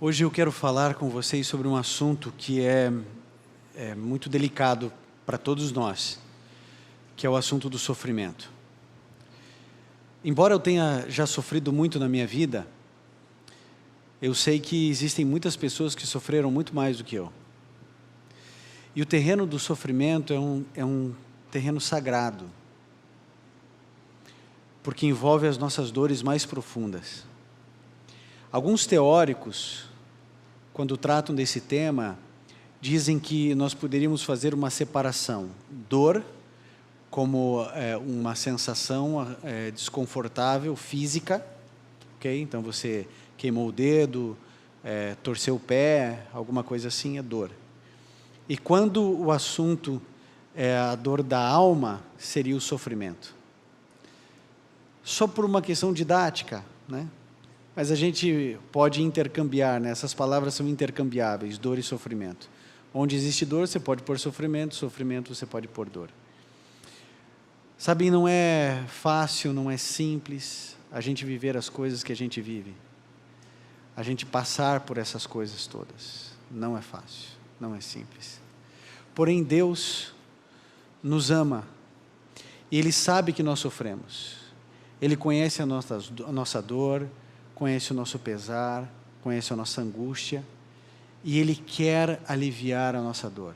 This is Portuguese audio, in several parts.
Hoje eu quero falar com vocês sobre um assunto que é muito delicado para todos nós, que é o assunto do sofrimento. Embora eu tenha já sofrido muito na minha vida, eu sei que existem muitas pessoas que sofreram muito mais do que eu. E o terreno do sofrimento é um terreno sagrado, porque envolve as nossas dores mais profundas. Alguns teóricos, quando tratam desse tema, dizem que nós poderíamos fazer uma separação. Dor, como uma sensação desconfortável, física, ok? Então você queimou o dedo, torceu o pé, alguma coisa assim, é dor. E quando o assunto é a dor da alma, seria o sofrimento. Só por uma questão didática, né? Mas a gente pode intercambiar, né? Essas palavras são intercambiáveis, dor e sofrimento. Onde existe dor, você pode pôr sofrimento, sofrimento você pode pôr dor. Sabe, não é fácil, não é simples a gente viver as coisas que a gente vive. A gente passar por essas coisas todas. Não é fácil, não é simples. Porém, Deus nos ama e Ele sabe que nós sofremos. Ele conhece a nossa dor, conhece o nosso pesar, conhece a nossa angústia, e Ele quer aliviar a nossa dor.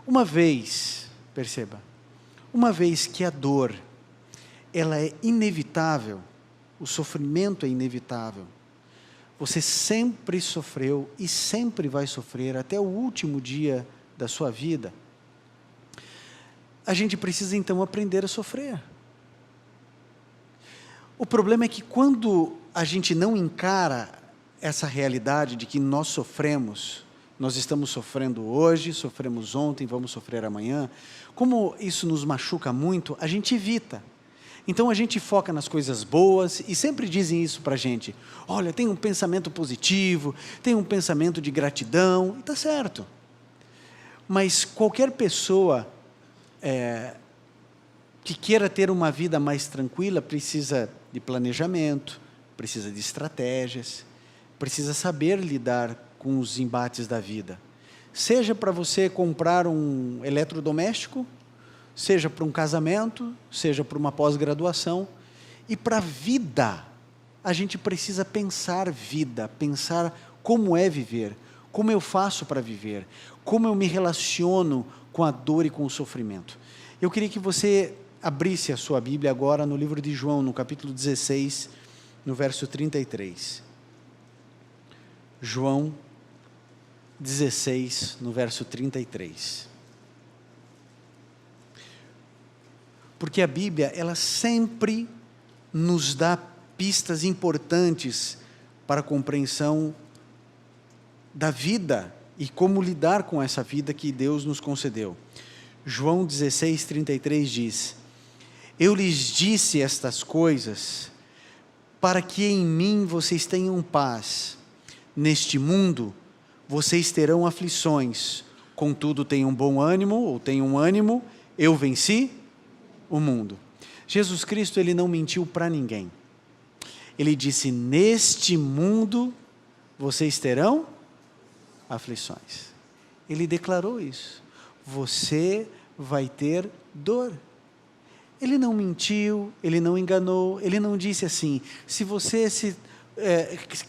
Uma vez, perceba, uma vez que a dor, ela é inevitável, o sofrimento é inevitável, você sempre sofreu e sempre vai sofrer até o último dia da sua vida, a gente precisa então aprender a sofrer. O problema é que quando a gente não encara essa realidade de que nós sofremos, nós estamos sofrendo hoje, sofremos ontem, vamos sofrer amanhã, como isso nos machuca muito, a gente evita. Então a gente foca nas coisas boas e sempre dizem isso para a gente. Olha, tem um pensamento positivo, tem um pensamento de gratidão, e está certo. Mas qualquer pessoa que queira ter uma vida mais tranquila precisa de planejamento, precisa de estratégias, precisa saber lidar com os embates da vida. Seja para você comprar um eletrodoméstico, seja para um casamento, seja para uma pós-graduação, e para a vida, a gente precisa pensar vida, pensar como é viver, como eu faço para viver, como eu me relaciono com a dor e com o sofrimento. Eu queria que você abrisse a sua Bíblia agora no livro de João, no capítulo 16, no verso 33. João 16, no verso 33. Porque a Bíblia, ela sempre nos dá pistas importantes para a compreensão da vida e como lidar com essa vida que Deus nos concedeu. João 16, 33 diz: Eu lhes disse estas coisas para que em mim vocês tenham paz. Neste mundo vocês terão aflições, contudo tenham bom ânimo, ou tenham ânimo, eu venci o mundo. Jesus Cristo, Ele não mentiu para ninguém. Ele disse, neste mundo vocês terão aflições. Ele declarou isso. Você vai ter dor. Ele não mentiu, Ele não enganou, Ele não disse assim, se você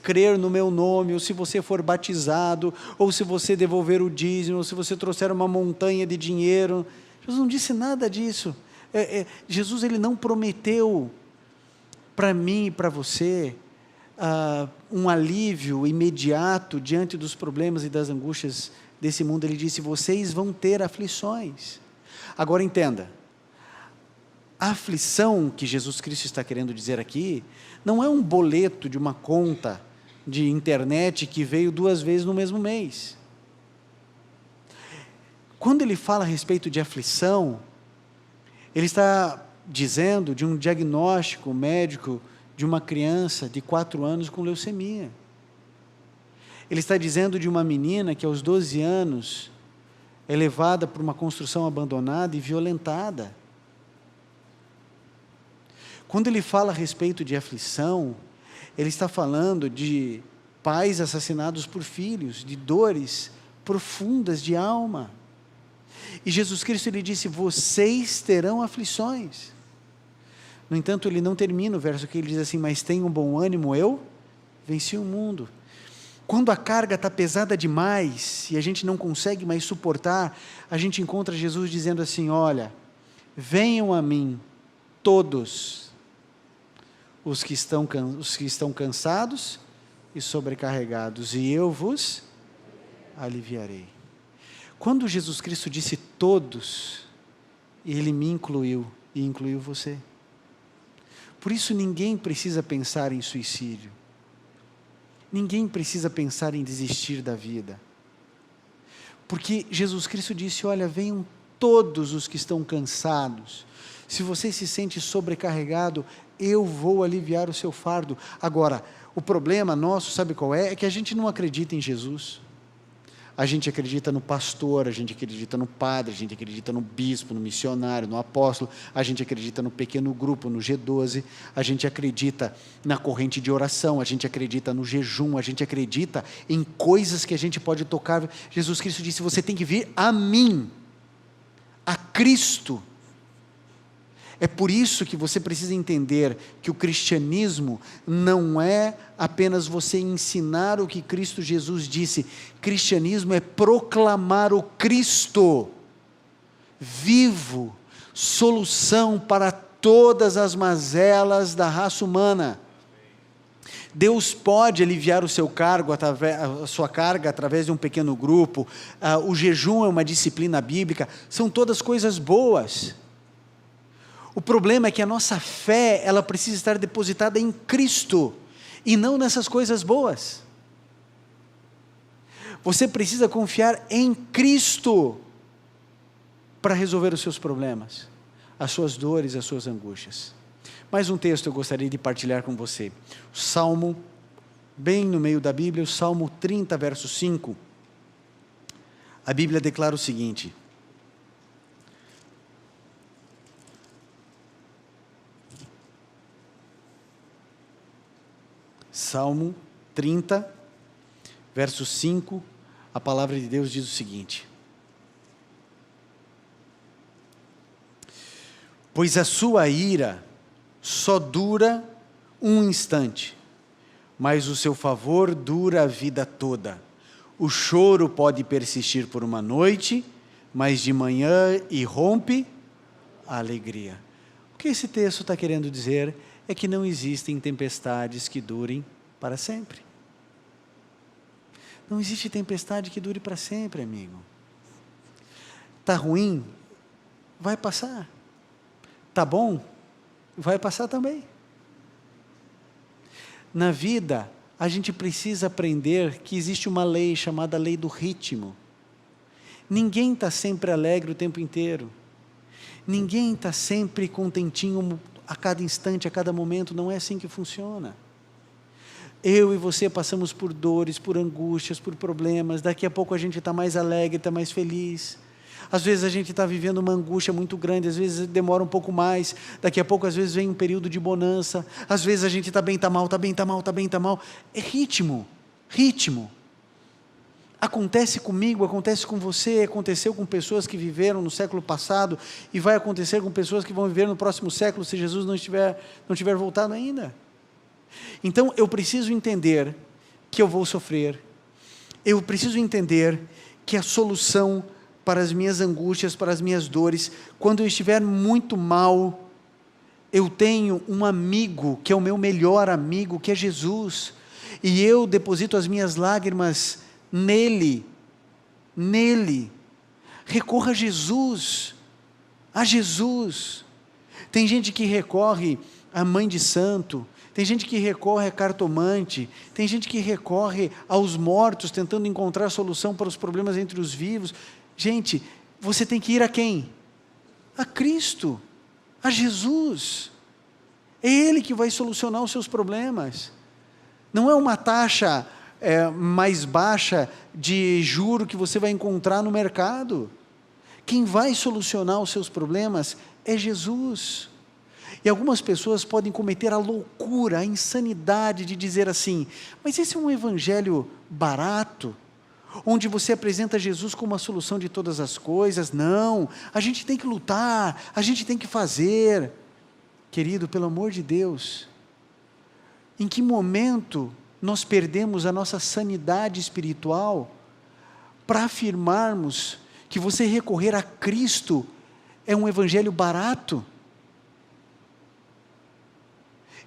crer no meu nome, ou se você for batizado, ou se você devolver o dízimo, ou se você trouxer uma montanha de dinheiro. Jesus não disse nada disso. Jesus, Ele não prometeu para mim e para você um alívio imediato diante dos problemas e das angústias desse mundo. Ele disse, vocês vão ter aflições. Agora entenda, a aflição que Jesus Cristo está querendo dizer aqui, não é um boleto de uma conta de internet que veio 2 vezes no mesmo mês. Quando ele fala a respeito de aflição, ele está dizendo de um diagnóstico médico de uma criança de 4 anos com leucemia. Ele está dizendo de uma menina que aos 12 anos é levada por uma construção abandonada e violentada. Quando ele fala a respeito de aflição, ele está falando de pais assassinados por filhos, de dores profundas de alma. E Jesus Cristo, ele disse: vocês terão aflições. No entanto, ele não termina o verso que ele diz assim: mas tenham bom ânimo, eu venci o mundo. Quando a carga está pesada demais, e a gente não consegue mais suportar, a gente encontra Jesus dizendo assim: olha, venham a mim todos os que estão cansados e sobrecarregados, e eu vos aliviarei. Quando Jesus Cristo disse todos, ele me incluiu e incluiu você. Por isso ninguém precisa pensar em suicídio. Ninguém precisa pensar em desistir da vida. Porque Jesus Cristo disse: olha, venham todos os que estão cansados. Se você se sente sobrecarregado, eu vou aliviar o seu fardo. Agora, o problema nosso, sabe qual é? É que a gente não acredita em Jesus. A gente acredita no pastor, a gente acredita no padre, a gente acredita no bispo, no missionário, no apóstolo, a gente acredita no pequeno grupo, no G12, a gente acredita na corrente de oração, a gente acredita no jejum, a gente acredita em coisas que a gente pode tocar. Jesus Cristo disse: você tem que vir a mim, a Cristo. É por isso que você precisa entender que o cristianismo não é apenas você ensinar o que Cristo Jesus disse. Cristianismo é proclamar o Cristo vivo, solução para todas as mazelas da raça humana. Deus pode aliviar o seu cargo, a sua carga através de um pequeno grupo. O jejum é uma disciplina bíblica. São todas coisas boas. O problema é que a nossa fé, ela precisa estar depositada em Cristo, e não nessas coisas boas. Você precisa confiar em Cristo, para resolver os seus problemas, as suas dores, as suas angústias. Mais um texto eu gostaria de partilhar com você. O Salmo, bem no meio da Bíblia, o Salmo 30, verso 5. A Bíblia declara o seguinte: Salmo 30, verso 5, a palavra de Deus diz o seguinte: pois a sua ira só dura um instante, mas o seu favor dura a vida toda. O choro pode persistir por uma noite, mas de manhã irrompe a alegria. O que esse texto está querendo dizer é que não existem tempestades que durem para sempre. Não existe tempestade que dure para sempre, amigo. Está ruim? Vai passar. Está bom? Vai passar também. Na vida, a gente precisa aprender que existe uma lei chamada lei do ritmo. Ninguém está sempre alegre o tempo inteiro. Ninguém está sempre contentinho a cada instante, a cada momento. Não é assim que funciona. Eu e você passamos por dores, por angústias, por problemas. Daqui a pouco a gente está mais alegre, está mais feliz. Às vezes a gente está vivendo uma angústia muito grande, às vezes demora um pouco mais. Daqui a pouco, às vezes, vem um período de bonança. Às vezes a gente está bem, está mal, está bem, está mal, está bem, está mal. É ritmo, ritmo. Acontece comigo, acontece com você, aconteceu com pessoas que viveram no século passado e vai acontecer com pessoas que vão viver no próximo século, se Jesus não tiver voltado ainda. Então, eu preciso entender que eu vou sofrer. Eu preciso entender que a solução para as minhas angústias, para as minhas dores, quando eu estiver muito mal, eu tenho um amigo, que é o meu melhor amigo, que é Jesus, e eu deposito as minhas lágrimas nele. Recorra a Jesus. Tem gente que recorre à mãe de santo, tem gente que recorre a cartomante, tem gente que recorre aos mortos, tentando encontrar solução para os problemas entre os vivos. Gente, você tem que ir a quem? A Cristo, a Jesus. É Ele que vai solucionar os seus problemas. Não é uma taxa mais baixa de juro que você vai encontrar no mercado. Quem vai solucionar os seus problemas é Jesus. E algumas pessoas podem cometer a loucura, a insanidade de dizer assim: mas esse é um evangelho barato, onde você apresenta Jesus como a solução de todas as coisas. Não, a gente tem que lutar, a gente tem que fazer. Querido, pelo amor de Deus, em que momento nós perdemos a nossa sanidade espiritual para afirmarmos que você recorrer a Cristo é um evangelho barato?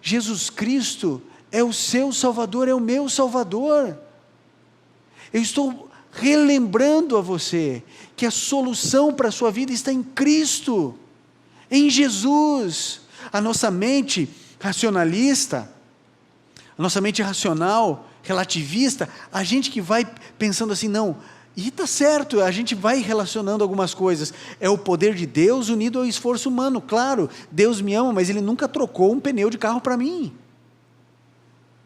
Jesus Cristo é o seu Salvador, é o meu Salvador. Eu estou relembrando a você que a solução para a sua vida está em Cristo, em Jesus. A nossa mente racionalista, a nossa mente racional, relativista, a gente que vai pensando assim, não, e está certo, a gente vai relacionando algumas coisas, é o poder de Deus unido ao esforço humano. Claro, Deus me ama, mas Ele nunca trocou um pneu de carro para mim,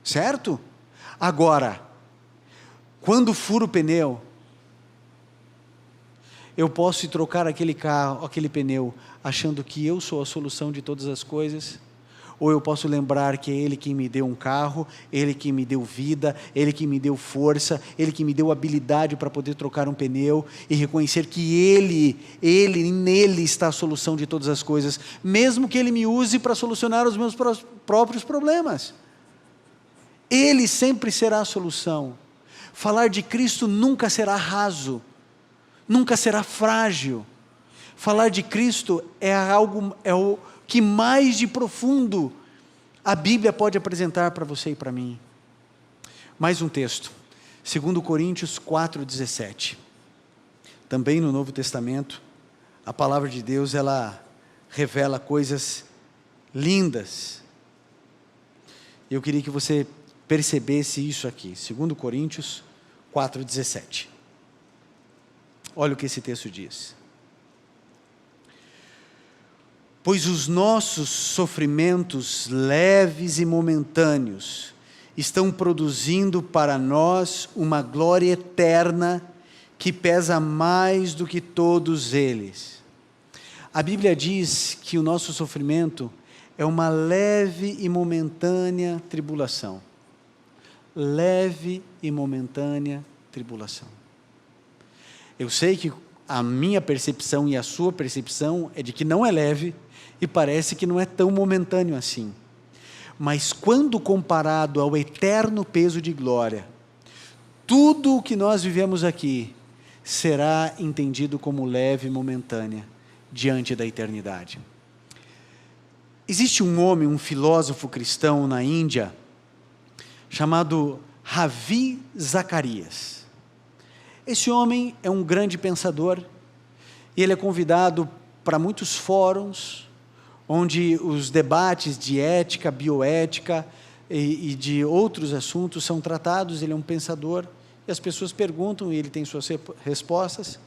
certo? Agora, quando fura o pneu, eu posso ir trocar aquele carro, aquele pneu, achando que eu sou a solução de todas as coisas, ou eu posso lembrar que é Ele quem me deu um carro, Ele quem me deu vida, Ele quem me deu força, Ele que me deu habilidade para poder trocar um pneu, e reconhecer que nele está a solução de todas as coisas, mesmo que Ele me use para solucionar os meus próprios problemas. Ele sempre será a solução. Falar de Cristo nunca será raso, nunca será frágil. Falar de Cristo é o que mais de profundo a Bíblia pode apresentar para você e para mim. Mais um texto, 2 Coríntios 4,17. Também no Novo Testamento, a palavra de Deus, ela revela coisas lindas. Eu queria que você percebesse isso aqui, 2 Coríntios 4,17. Olha o que esse texto diz: pois os nossos sofrimentos leves e momentâneos estão produzindo para nós uma glória eterna que pesa mais do que todos eles. A Bíblia diz que o nosso sofrimento é uma leve e momentânea tribulação. Leve e momentânea tribulação. Eu sei que a minha percepção e a sua percepção é de que não é leve, e parece que não é tão momentâneo assim. Mas quando comparado ao eterno peso de glória, tudo o que nós vivemos aqui será entendido como leve e momentânea diante da eternidade. Existe um homem, um filósofo cristão na Índia, chamado Ravi Zacarias. Esse homem é um grande pensador, e ele é convidado para muitos fóruns, onde os debates de ética, bioética e de outros assuntos são tratados. Ele é um pensador, e as pessoas perguntam, e ele tem suas respostas.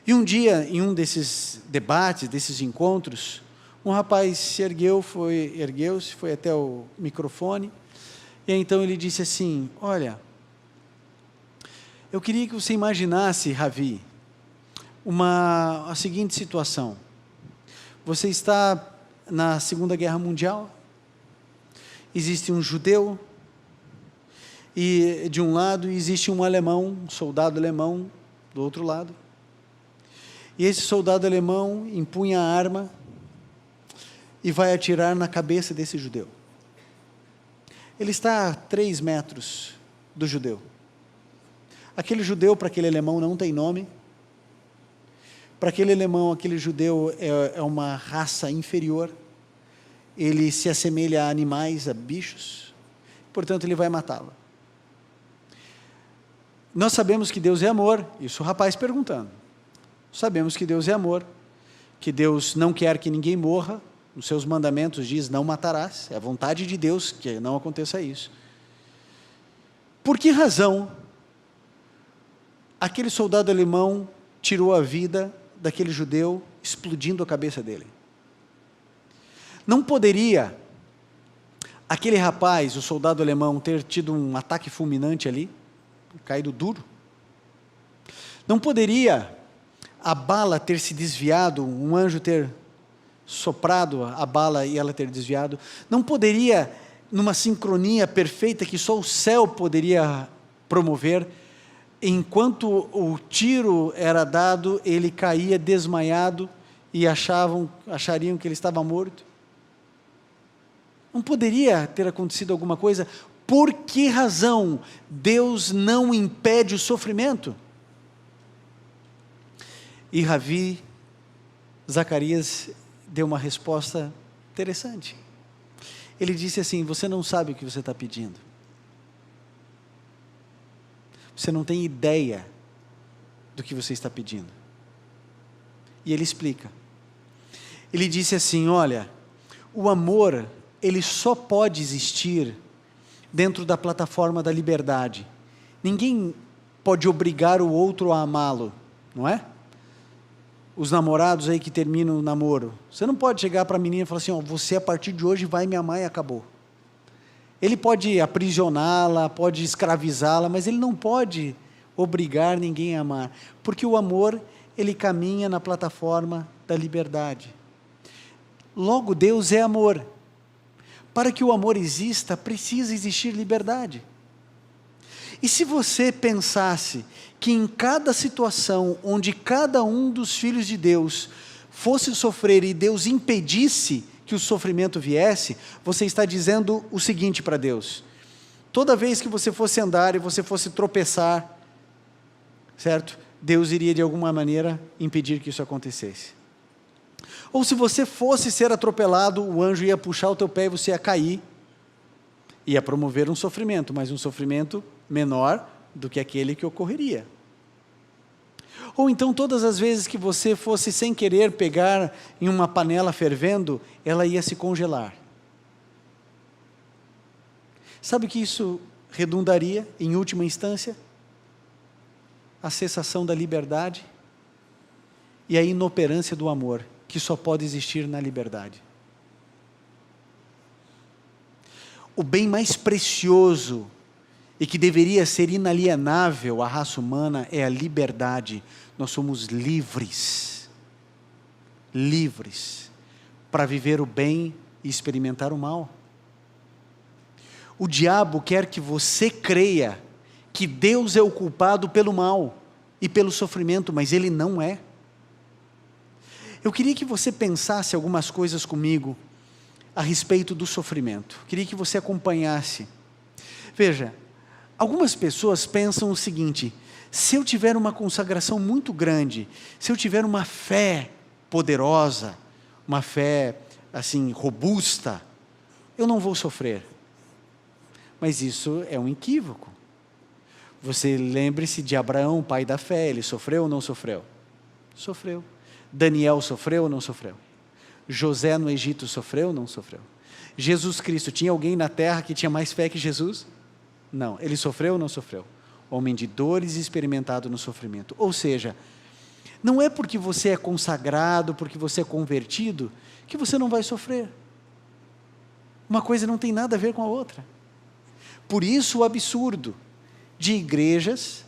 E um dia, em um desses debates, desses encontros, um rapaz se ergueu-se, foi até o microfone, e então ele disse assim: olha, eu queria que você imaginasse, Ravi, a seguinte situação. Você está na Segunda Guerra Mundial, existe um judeu, e de um lado existe um alemão, um soldado alemão do outro lado, e esse soldado alemão empunha a arma e vai atirar na cabeça desse judeu. Ele está a 3 metros do judeu. Aquele judeu, para aquele alemão, não tem nome. Para aquele alemão, aquele judeu é uma raça inferior. Ele se assemelha a animais, a bichos. Portanto, ele vai matá-lo. Nós sabemos que Deus é amor. Isso o rapaz perguntando. Sabemos que Deus é amor. Que Deus não quer que ninguém morra. Nos seus mandamentos diz: não matarás. É a vontade de Deus que não aconteça isso. Por que razão aquele soldado alemão tirou a vida daquele judeu, explodindo a cabeça dele? Não poderia aquele rapaz, o soldado alemão, ter tido um ataque fulminante ali, caído duro? Não poderia a bala ter se desviado, um anjo ter soprado a bala e ela ter desviado? Não poderia, numa sincronia perfeita que só o céu poderia promover, enquanto o tiro era dado, ele caía desmaiado e achariam que ele estava morto? Não poderia ter acontecido alguma coisa? Por que razão Deus não impede o sofrimento? E Ravi Zacarias deu uma resposta interessante. Ele disse assim: você não sabe o que você está pedindo. Você não tem ideia do que você está pedindo. E ele explica. Ele disse assim: olha, o amor, ele só pode existir dentro da plataforma da liberdade. Ninguém pode obrigar o outro a amá-lo, não é? Os namorados aí que terminam o namoro, você não pode chegar para a menina e falar assim: você a partir de hoje vai me amar e acabou. Ele pode aprisioná-la, pode escravizá-la, mas ele não pode obrigar ninguém a amar, porque o amor, ele caminha na plataforma da liberdade. Logo, Deus é amor. Para que o amor exista, precisa existir liberdade. E se você pensasse que em cada situação onde cada um dos filhos de Deus fosse sofrer e Deus impedisse que o sofrimento viesse, você está dizendo o seguinte para Deus: toda vez que você fosse andar e você fosse tropeçar, certo? Deus iria de alguma maneira impedir que isso acontecesse. Ou se você fosse ser atropelado, o anjo ia puxar o teu pé e você ia cair, ia promover um sofrimento, mas um sofrimento menor do que aquele que ocorreria. Ou então todas as vezes que você fosse sem querer pegar em uma panela fervendo, ela ia se congelar. Sabe o que isso redundaria em última instância? A cessação da liberdade e a inoperância do amor, que só pode existir na liberdade. O bem mais precioso e que deveria ser inalienável à raça humana é a liberdade. Nós somos livres, livres, para viver o bem e experimentar o mal. O diabo quer que você creia que Deus é o culpado pelo mal e pelo sofrimento, mas Ele não é. Eu queria que você pensasse algumas coisas comigo a respeito do sofrimento. Queria que você acompanhasse. Veja, algumas pessoas pensam o seguinte: se eu tiver uma consagração muito grande, se eu tiver uma fé poderosa, uma fé assim robusta, eu não vou sofrer. Mas isso é um equívoco. Você lembre-se de Abraão, pai da fé. Ele sofreu ou não sofreu? Sofreu. Daniel sofreu ou não sofreu? José no Egito sofreu ou não sofreu? Jesus Cristo, tinha alguém na terra que tinha mais fé que Jesus? Não. Ele sofreu ou não sofreu? Homem de dores, experimentado no sofrimento. Ou seja, não é porque você é consagrado, porque você é convertido, que você não vai sofrer. Uma coisa não tem nada a ver com a outra. Por isso o absurdo de igrejas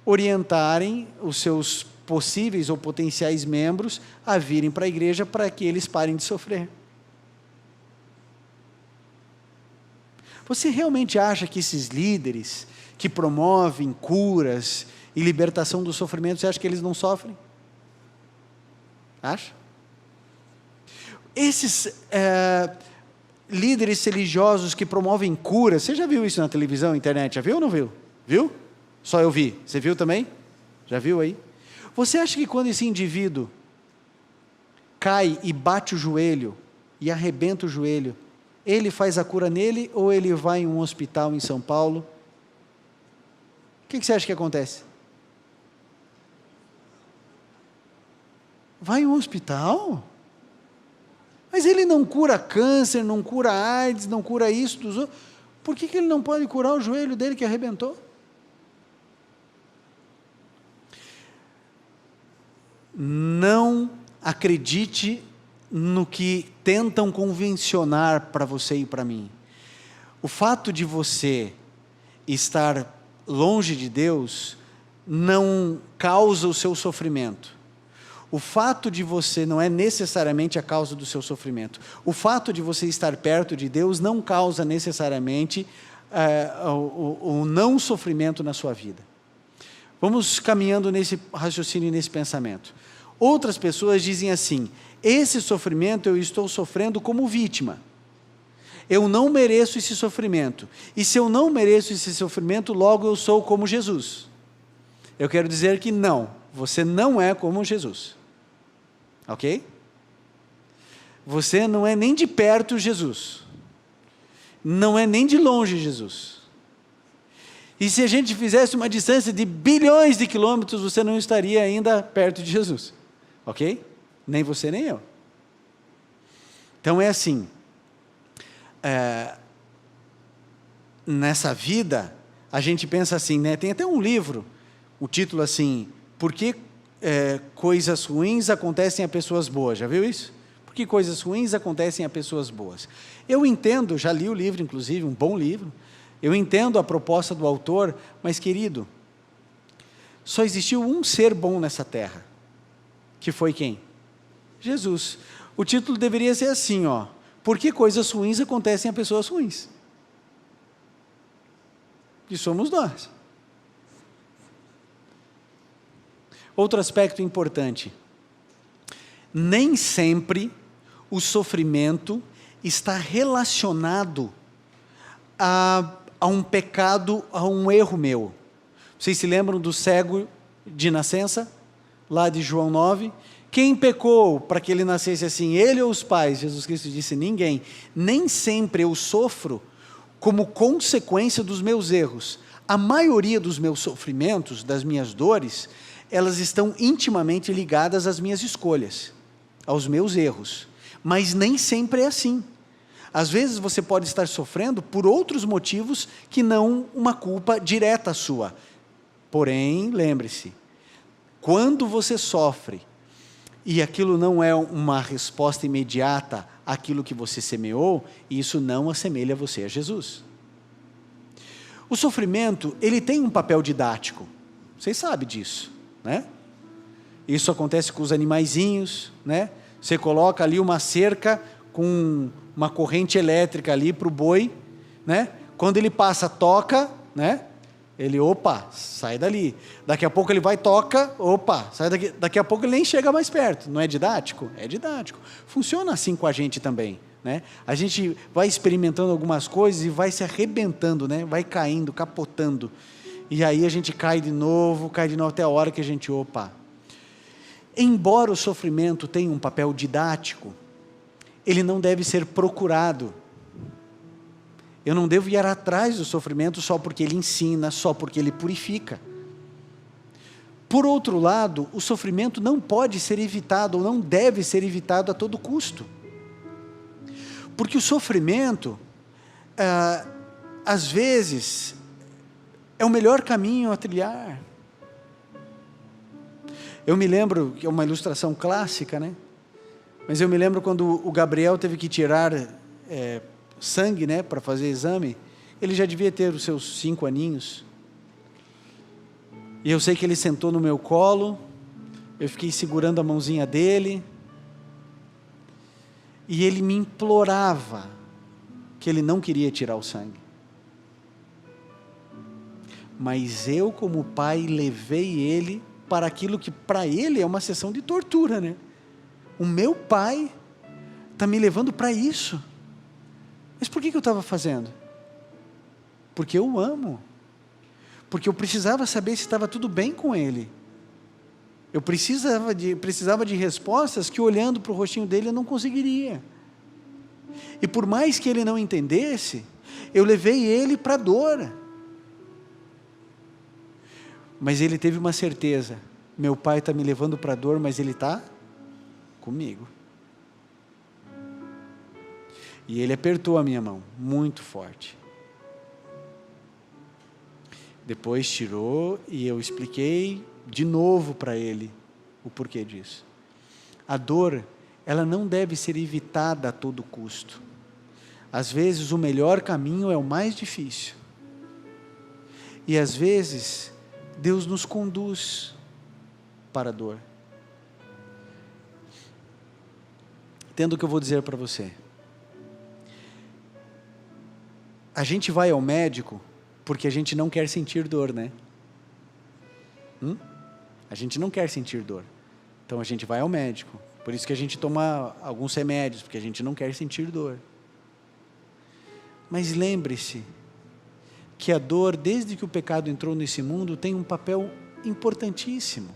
orientarem os seus possíveis ou potenciais membros a virem para a igreja para que eles parem de sofrer. Você realmente acha que esses líderes que promovem curas e libertação do sofrimento, você acha que eles não sofrem? Acha? Esses líderes religiosos que promovem curas, você já viu isso na televisão, internet? Já viu ou não viu? Viu? Só eu vi. Você viu também? Já viu aí? Você acha que quando esse indivíduo cai e bate o joelho e arrebenta o joelho, ele faz a cura nele ou ele vai em um hospital em São Paulo? O que você acha que acontece? Vai em um hospital? Mas ele não cura câncer, não cura AIDS, não cura isso dos outros. Por que ele não pode curar o joelho dele que arrebentou? Não acredite no que tentam convencionar para você e para mim. O fato de você estar longe de Deus não causa o seu sofrimento. O fato de você não é necessariamente a causa do seu sofrimento. O fato de você estar perto de Deus não causa necessariamente o não sofrimento na sua vida. Vamos caminhando nesse raciocínio e nesse pensamento. Outras pessoas dizem assim: esse sofrimento eu estou sofrendo como vítima. Eu não mereço esse sofrimento. E se eu não mereço esse sofrimento, logo eu sou como Jesus. Eu quero dizer que não, você não é como Jesus. Ok? Você não é nem de perto Jesus. Não é nem de longe Jesus. E se a gente fizesse uma distância de bilhões de quilômetros, você não estaria ainda perto de Jesus. Ok? Nem você, nem eu. Então é assim, nessa vida, a gente pensa assim, né? Tem até um livro, o título assim, por que coisas ruins acontecem a pessoas boas, já viu isso? Por que coisas ruins acontecem a pessoas boas? Eu entendo, já li o livro inclusive, um bom livro, eu entendo a proposta do autor, mas querido, só existiu um ser bom nessa terra, que foi quem? Jesus. O título deveria ser assim, ó, por que coisas ruins acontecem a pessoas ruins? E somos nós. Outro aspecto importante, nem sempre o sofrimento está relacionado a um pecado, a um erro meu. Vocês se lembram do cego de nascença, lá de João 9? Quem pecou para que ele nascesse assim, ele ou os pais? Jesus Cristo disse, ninguém. Nem sempre eu sofro como consequência dos meus erros. A maioria dos meus sofrimentos, das minhas dores, elas estão intimamente ligadas às minhas escolhas, aos meus erros. Mas nem sempre é assim. Às vezes você pode estar sofrendo por outros motivos que não uma culpa direta sua. Porém, lembre-se, quando você sofre, e aquilo não é uma resposta imediata àquilo que você semeou, isso não assemelha você a Jesus. O sofrimento, ele tem um papel didático, vocês sabem disso, né? Isso acontece com os animaizinhos, né? Você coloca ali uma cerca com uma corrente elétrica ali para o boi, né? Quando ele passa, toca, né? Ele, opa, sai dali. Daqui a pouco ele vai, toca, opa, sai daqui. Daqui a pouco ele nem chega mais perto. Não é didático? É didático. Funciona assim com a gente também, né? A gente vai experimentando algumas coisas e vai se arrebentando, né? Vai caindo, capotando. E aí a gente cai de novo até a hora que a gente, opa. Embora o sofrimento tenha um papel didático, ele não deve ser procurado. Eu não devo ir atrás do sofrimento só porque ele ensina, só porque ele purifica. Por outro lado, o sofrimento não pode ser evitado, ou não deve ser evitado a todo custo. Porque o sofrimento, às vezes, é o melhor caminho a trilhar. Eu me lembro, que é uma ilustração clássica, né? Mas eu me lembro quando o Gabriel teve que tirar sangue, né, para fazer exame, ele já devia ter os seus 5 aninhos, e eu sei que ele sentou no meu colo, eu fiquei segurando a mãozinha dele, e ele me implorava, que ele não queria tirar o sangue, mas eu como pai, levei ele para aquilo que para ele é uma sessão de tortura, né? O meu pai está me levando para isso. Mas por que eu estava fazendo? Porque eu amo. Porque eu precisava saber se estava tudo bem com ele. Eu precisava de respostas que, olhando para o rostinho dele, eu não conseguiria. E por mais que ele não entendesse, eu levei ele para a dor. Mas ele teve uma certeza: meu pai está me levando para a dor, mas ele está comigo. E ele apertou a minha mão, muito forte. Depois tirou e eu expliquei de novo para ele o porquê disso. A dor, ela não deve ser evitada a todo custo. Às vezes o melhor caminho é o mais difícil. E às vezes Deus nos conduz para a dor. Entenda o que eu vou dizer para você. A gente vai ao médico porque a gente não quer sentir dor, né? A gente não quer sentir dor. Então a gente vai ao médico. Por isso que a gente toma alguns remédios, porque a gente não quer sentir dor. Mas lembre-se que a dor, desde que o pecado entrou nesse mundo, tem um papel importantíssimo.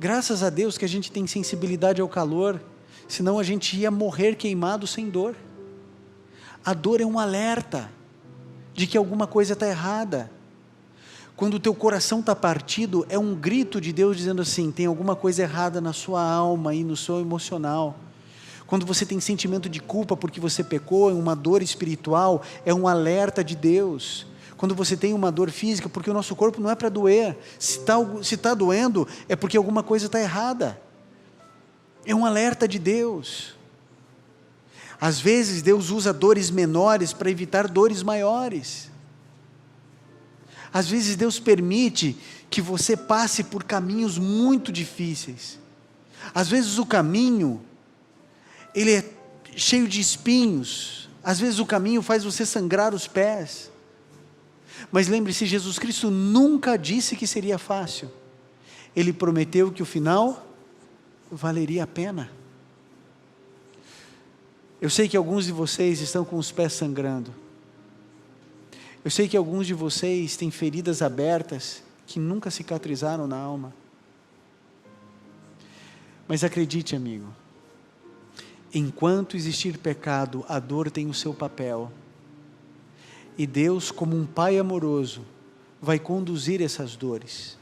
Graças a Deus que a gente tem sensibilidade ao calor, senão a gente ia morrer queimado sem dor. A dor é um alerta de que alguma coisa está errada. Quando o teu coração está partido, é um grito de Deus dizendo assim, tem alguma coisa errada na sua alma e no seu emocional. Quando você tem sentimento de culpa porque você pecou, é uma dor espiritual, é um alerta de Deus. Quando você tem uma dor física, porque o nosso corpo não é para doer, se está doendo, é porque alguma coisa está errada. É um alerta de Deus. Às vezes Deus usa dores menores para evitar dores maiores. Às vezes Deus permite que você passe por caminhos muito difíceis. Às vezes o caminho, ele é cheio de espinhos. Às vezes o caminho faz você sangrar os pés. Mas lembre-se, Jesus Cristo nunca disse que seria fácil. Ele prometeu que o final valeria a pena. Eu sei que alguns de vocês estão com os pés sangrando. Eu sei que alguns de vocês têm feridas abertas que nunca cicatrizaram na alma. Mas acredite, amigo, enquanto existir pecado, a dor tem o seu papel. E Deus, como um Pai amoroso, vai conduzir essas dores.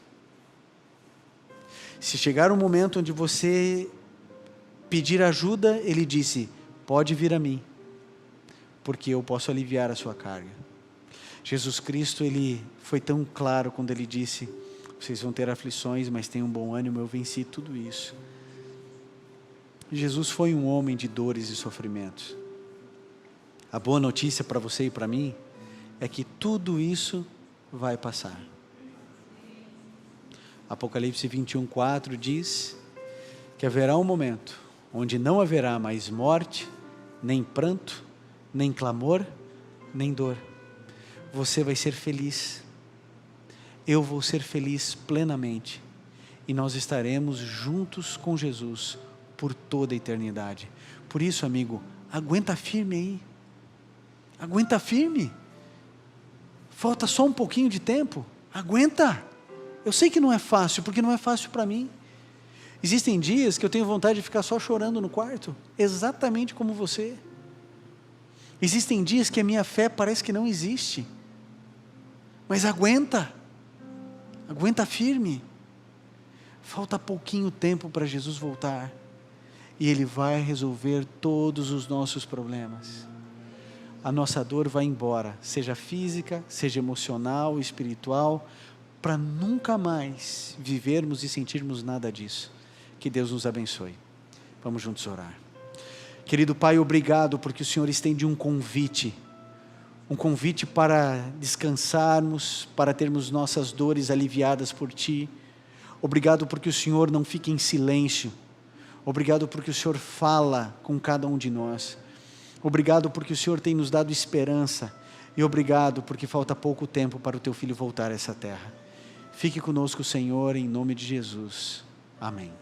Se chegar um momento onde você pedir ajuda, Ele disse, pode vir a mim, porque eu posso aliviar a sua carga. Jesus Cristo, Ele foi tão claro quando Ele disse, vocês vão ter aflições, mas tenham bom ânimo, eu venci tudo isso. Jesus foi um homem de dores e sofrimentos. A boa notícia para você e para mim, é que tudo isso vai passar. Apocalipse 21:4 diz, que haverá um momento, onde não haverá mais morte, nem pranto, nem clamor, nem dor. Você vai ser feliz, eu vou ser feliz plenamente, e nós estaremos juntos com Jesus, por toda a eternidade. Por isso, amigo, aguenta firme aí, aguenta firme, falta só um pouquinho de tempo, aguenta, eu sei que não é fácil, porque não é fácil para mim. Existem dias que eu tenho vontade de ficar só chorando no quarto, exatamente como você. Existem dias que a minha fé parece que não existe, mas aguenta firme, falta pouquinho tempo para Jesus voltar, e Ele vai resolver todos os nossos problemas. A nossa dor vai embora, seja física, seja emocional, espiritual, para nunca mais vivermos e sentirmos nada disso. Que Deus nos abençoe. Vamos juntos orar. Querido Pai, obrigado porque o Senhor estende um convite para descansarmos, para termos nossas dores aliviadas por Ti. Obrigado porque o Senhor não fica em silêncio. Obrigado porque o Senhor fala com cada um de nós. Obrigado porque o Senhor tem nos dado esperança, e obrigado porque falta pouco tempo para o Teu Filho voltar a essa terra. Fique conosco, Senhor, em nome de Jesus. Amém.